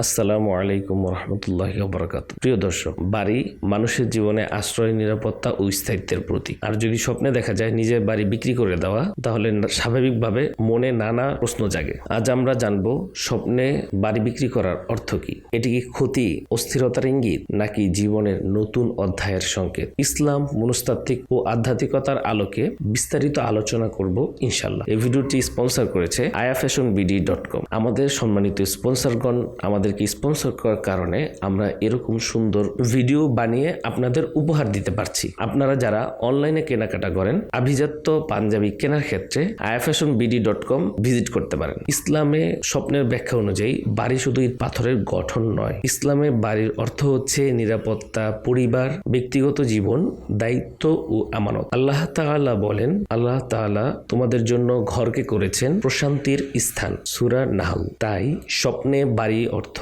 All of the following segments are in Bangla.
আসসালামু আলাইকুম রহমতুল্লাহি ওয়া বারাকাতুহু। প্রিয় দর্শক, বাড়ি মানুষের জীবনে আশ্রয়, নিরাপত্তা ও স্থায়িত্বের প্রতীক। আর যদি স্বপ্নে দেখা যায় নিজের বাড়ি বিক্রি করে দেওয়া, তাহলে স্বাভাবিকভাবে মনে নানা প্রশ্ন জাগে। আজ আমরা জানবো স্বপ্নে বাড়ি বিক্রি করার অর্থ কি। এটি কি ক্ষতি, অস্থিরতার ইঙ্গিত, নাকি জীবনের নতুন অধ্যায়ের সংকেত? ইসলাম, মনস্তাত্ত্বিক ও আধ্যাত্মিকতার আলোকে বিস্তারিত আলোচনা করব ইনশাল্লাহ। এই ভিডিওটি স্পন্সর করেছে ayafashionbd.com। আমাদের সম্মানিত স্পন্সরগণ আমাদেরকে স্পন্সর করার কারণে আমরা এরকম সুন্দর ভিডিও বানিয়ে আপনাদের উপহার দিতে পারছি। আপনারা যারা অনলাইনে কেনাকাটা করেন, আভিজাত্য পাঞ্জাবি কেনার ক্ষেত্রে ayafashionbd.com ভিজিট করতে পারেন। ইসলামে স্বপ্নের ব্যাখ্যা অনুযায়ী বাড়ি শুধু ইট পাথরের গঠন নয়। ইসলামে বাড়ির অর্থ হচ্ছে নিরাপত্তা, পরিবার, ব্যক্তিগত জীবন, দায়িত্ব ও আমানত। আল্লাহ তাআলা বলেন, আল্লাহ তাআলা তোমাদের জন্য ঘরকে করেছেন প্রশান্তির স্থান, সূরা নাহল। তাই স্বপ্নে বাড়ি অর্থ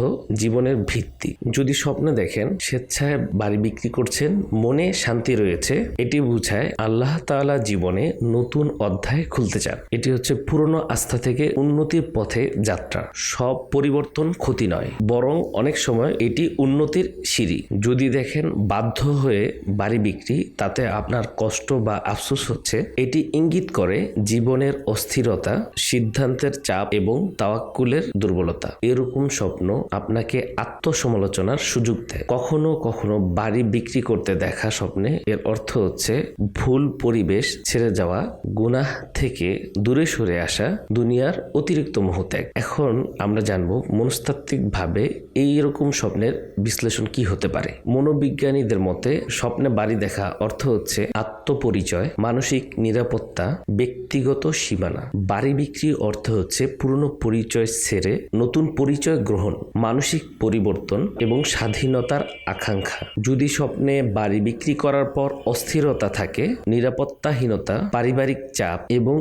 জীবনের ভিত্তি। যদি স্বপ্নে দেখেন স্বেচ্ছায় বাড়ি বিক্রি করছেন, মনে শান্তি রয়েছে, এটি বোঝায় আল্লাহ তাআলা জীবনে নতুন অধ্যায় খুলতে চান। এটি হচ্ছে পুরনো আস্থা থেকে উন্নতির পথে যাত্রা। সব পরিবর্তন ক্ষতি নয়, বরং অনেক সময় এটি উন্নতির সিঁড়ি। যদি দেখেন বাধ্য হয়ে বাড়ি বিক্রি, তাতে আপনার কষ্ট বা আফসোস হচ্ছে, এটি ইঙ্গিত করে জীবনের অস্থিরতা, সিদ্ধান্তের চাপ এবং তাওয়াক্কুলের দুর্বলতা। এরকম স্বপ্ন আপনাকে আত্মসমালোচনার সুযোগ দেয়। কখনো কখনো বাড়ি বিক্রি করতে দেখা স্বপ্নে এর অর্থ হচ্ছে ভুল পরিবেশ ছেড়ে যাওয়া, গুনাহ থেকে দূরে সরে আসা, দুনিয়ার অতিরিক্ত মোহত্যাগ। এখন আমরা জানবো মনস্তাত্ত্বিকভাবে এইরকম স্বপ্নের বিশ্লেষণ কি হতে পারে। মনোবিজ্ঞানীদের মতে স্বপ্নে বাড়ি দেখা অর্থ হচ্ছে আত্মপরিচয়, মানসিক নিরাপত্তা, ব্যক্তিগত সীমানা। বাড়ি বিক্রি অর্থ হচ্ছে পুরনো পরিচয় ছেড়ে নতুন পরিচয় গ্রহণ, মানসিক পরিবর্তন এবং স্বাধীনতার আকাঙ্ক্ষা। যদি স্বপ্নে বাড়ি বিক্রি করার পর অস্থিরতা থাকে, নিরাপত্তাহীনতা, পারিবারিক চাপ এবং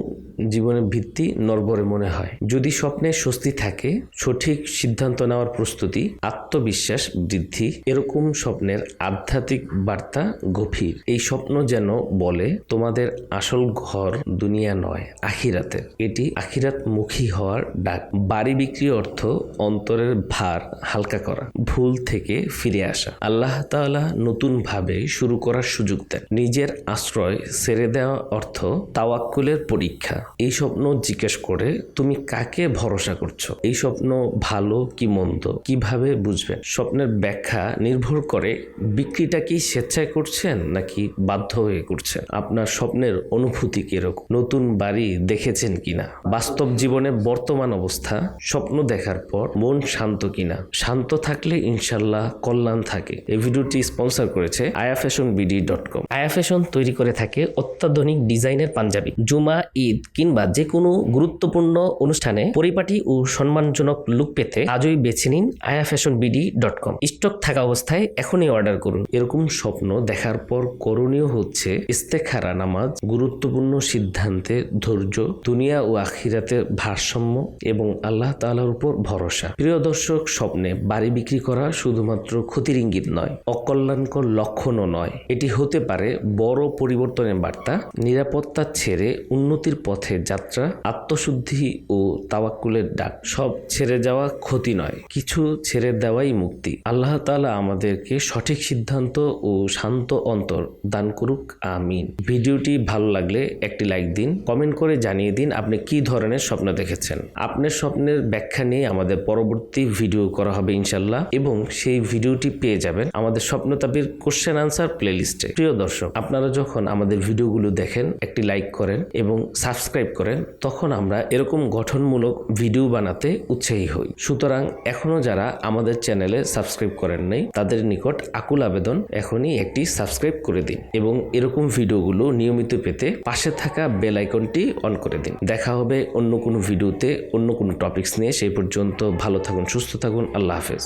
জীবনের ভিত্তি নড়বড়ে মনে হয়। যদি স্বপ্নে স্বস্তি থাকে, সঠিক সিদ্ধান্ত নেওয়ার প্রস্তুতি, আত্মবিশ্বাস বৃদ্ধি, এরকম স্বপ্নের আধ্যাত্মিক বার্তা গভীর। এই স্বপ্ন যেন বলে তোমাদের আসল ঘর দুনিয়া নয়, আখিরাতের। এটি আখিরাতমুখী হওয়ার ডাক। বাড়ি বিক্রি অর্থ অন্তরের ভার হালকা করা, ভুল থেকে ফিরে আসা। আল্লাহ তাআলা নতুন ভাবে শুরু করার সুযোগ দেন। নিজের আশ্রয় ছেড়ে দেওয়া অর্থ তাওয়াক্কুলের পরীক্ষা। এই স্বপ্ন জিজ্ঞেস করে তুমি কাকে ভরসা করছো। এই স্বপ্ন ভালো কি মন্দ কিভাবে বুঝবেন? স্বপ্নের ব্যাখ্যা নির্ভর করে বিক্রিটা কি স্বেচ্ছায় করছেন নাকি বাধ্য হয়ে করছেন। আপনার স্বপ্নের অনুভূতি কিরকম? নতুন বাড়ি দেখেছেন কিনা? বাস্তব জীবনে বর্তমান অবস্থা, স্বপ্ন দেখার পর মন শান্ত কিনা? শান্ত থাকলে ইনশাল্লাহ কল্যাণ থাকে। এই ভিডিওটি স্পন্সর করেছে ayafashionbd.com। আয়াফ্যাশন তৈরি করে থাকে অত্যাধুনিক ডিজাইনের পাঞ্জাবি। জুমা, ঈদ কিংবা যে কোনো গুরুত্বপূর্ণ অনুষ্ঠানে পরিপাটি ও সম্মানজনক লুক পেতে আজই বেছে নিন ayafashionbd.com। স্টক থাকা অবস্থায় এখনই অর্ডার করুন। এরকম স্বপ্ন দেখার পর করণীয় হচ্ছে ইস্তেখারা নামাজ, গুরুত্বপূর্ণ সিদ্ধান্তে ধৈর্য, দুনিয়া ও আখিরাতের ভারসাম্য এবং আল্লাহ তাআলার উপর ভরসা। প্রিয় দর্শক, স্বপ্নে বাড়ি বিক্রি করা শুধুমাত্র ক্ষতির ইঙ্গিত নয়, অকল্যাণকর লক্ষণও নয়। এটি হতে পারে বড় পরিবর্তনের বার্তা, নিরাপত্তা ছেড়ে উন্নতির পথে যাত্রা, আত্মশুদ্ধি ও তাওয়াক্কুলের ডাক। সব ছেড়ে যাওয়া ক্ষতি নয়, কিছু ছেড়ে দেওয়াই মুক্তি। আল্লাহ তাআলা আমাদেরকে সঠিক সিদ্ধান্ত ও শান্ত অন্তর দান করুক, আমিন। ভিডিওটি ভালো লাগলে একটি লাইক দিন, কমেন্ট করে জানিয়ে দিন আপনি কি ধরনের স্বপ্ন দেখেছেন। আপনার স্বপ্নের ব্যাখ্যা নিয়ে আমাদের পরবর্তী ভিডিও করা হবে ইনশাল্লাহ, এবং সেই ভিডিওটি পেয়ে যাবেন আমাদের স্বপ্ন তাবির কোশ্চেন আনসার প্লেলিস্টে। প্রিয় দর্শক, আপনারা যখন আমাদের ভিডিওগুলো দেখেন, একটি লাইক করেন এবং সাবস্ক্রাইব করেন, তখন আমরা এরকম গঠনমূলক ভিডিও বানাতে উৎসাহী হই। সুতরাং এখনো যারা আমাদের চ্যানেলে সাবস্ক্রাইব করেন নাই, তাদের নিকট আকুল আবেদন, এখনই একটি সাবস্ক্রাইব করে দিন এবং এরকম ভিডিওগুলো নিয়মিত পেতে পাশে থাকা বেল আইকনটি অন করে দিন। দেখা হবে অন্য কোনো ভিডিওতে অন্য কোনো টপিকস নিয়ে। সেই পর্যন্ত ভালো থাকুন, সুস্থ থাকুন। আল্লাহ হাফেজ।